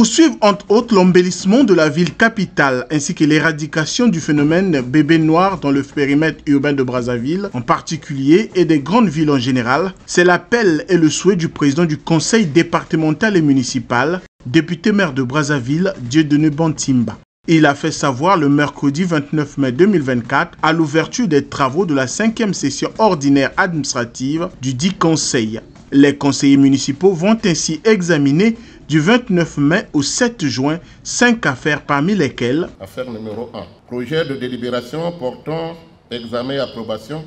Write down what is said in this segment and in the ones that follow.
poursuivent entre autres l'embellissement de la ville capitale ainsi que l'éradication du phénomène bébé noir dans le périmètre urbain de Brazzaville en particulier et des grandes villes en général. C'est l'appel et le souhait du président du conseil départemental et municipal, député maire de Brazzaville, Dieudonné Bantimba. Il a fait savoir le mercredi 29 mai 2024 à l'ouverture des travaux de la 5e session ordinaire administrative du dit conseil. Les conseillers municipaux vont ainsi examiner du 29 mai au 7 juin 5 affaires parmi lesquelles affaire numéro 1. Projet de délibération portant examen et approbation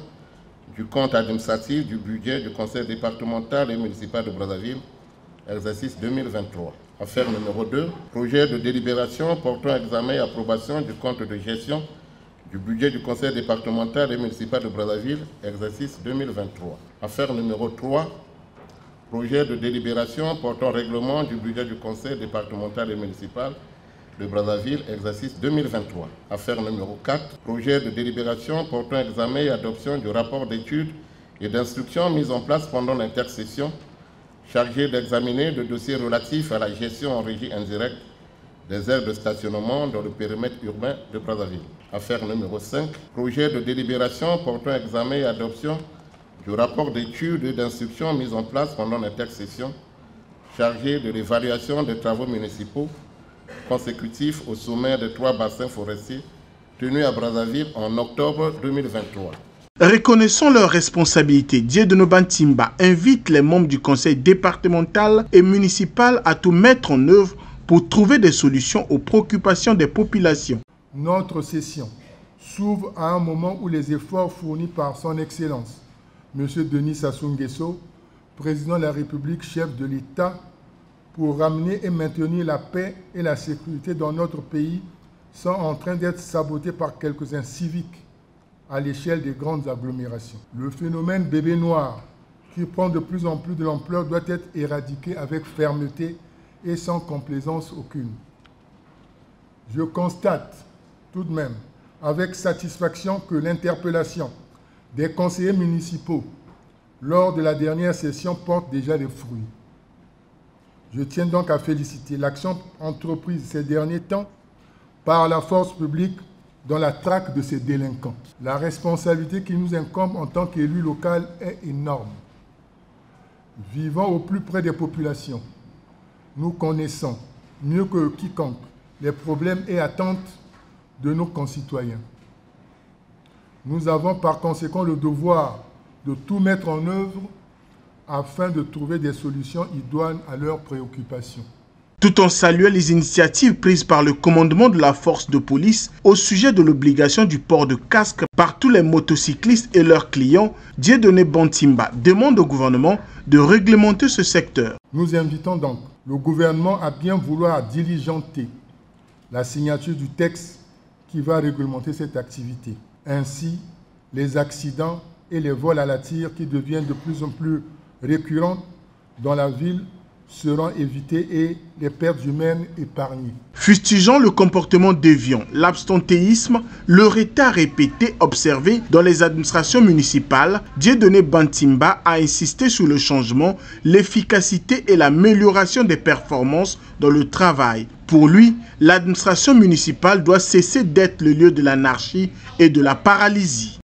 du compte administratif du budget du conseil départemental et municipal de Brazzaville, exercice 2023. Affaire numéro 2. Projet de délibération portant examen et approbation du compte de gestion du budget du conseil départemental et municipal de Brazzaville, exercice 2023. Affaire numéro 3. Projet de délibération portant règlement du budget du conseil départemental et municipal de Brazzaville, exercice 2023. Affaire numéro 4. Projet de délibération portant examen et adoption du rapport d'études et d'instruction mis en place pendant l'intercession chargé d'examiner le dossier relatif à la gestion en régie indirecte des aires de stationnement dans le périmètre urbain de Brazzaville. Affaire numéro 5. Projet de délibération portant examen et adoption du rapport d'études et d'instruction mis en place pendant l'intercession chargé de l'évaluation des travaux municipaux consécutifs au sommet des 3 bassins forestiers tenus à Brazzaville en octobre 2023. Reconnaissant leurs responsabilités, Dieudonné Bantimba invite les membres du conseil départemental et municipal à tout mettre en œuvre pour trouver des solutions aux préoccupations des populations. Notre session s'ouvre à un moment où les efforts fournis par son Excellence, M. Denis Sassou Nguesso, président de la République, chef de l'État, pour ramener et maintenir la paix et la sécurité dans notre pays sont en train d'être sabotés par quelques inciviques à l'échelle des grandes agglomérations. Le phénomène bébé noir, qui prend de plus en plus de l'ampleur, doit être éradiqué avec fermeté et sans complaisance aucune. Je constate tout de même avec satisfaction que l'interpellation des conseillers municipaux lors de la dernière session porte déjà des fruits. Je tiens donc à féliciter l'action entreprise ces derniers temps par la force publique dans la traque de ces délinquants. La responsabilité qui nous incombe en tant qu'élus locaux est énorme. Vivant au plus près des populations, nous connaissons mieux que quiconque les problèmes et attentes de nos concitoyens. Nous avons par conséquent le devoir de tout mettre en œuvre afin de trouver des solutions idoines à leurs préoccupations. Tout en saluant les initiatives prises par le commandement de la force de police au sujet de l'obligation du port de casque par tous les motocyclistes et leurs clients, Dieudonné Bantimba demande au gouvernement de réglementer ce secteur. Nous invitons donc le gouvernement à bien vouloir diligenter la signature du texte qui va réglementer cette activité. Ainsi, les accidents et les vols à la tire qui deviennent de plus en plus récurrents dans la ville seront évités et les pertes humaines épargnées. Fustigeant le comportement déviant, l'abstentéisme, le retard répété observé dans les administrations municipales, Dieudonné Bantimba a insisté sur le changement, l'efficacité et l'amélioration des performances dans le travail. Pour lui, l'administration municipale doit cesser d'être le lieu de l'anarchie et de la paralysie.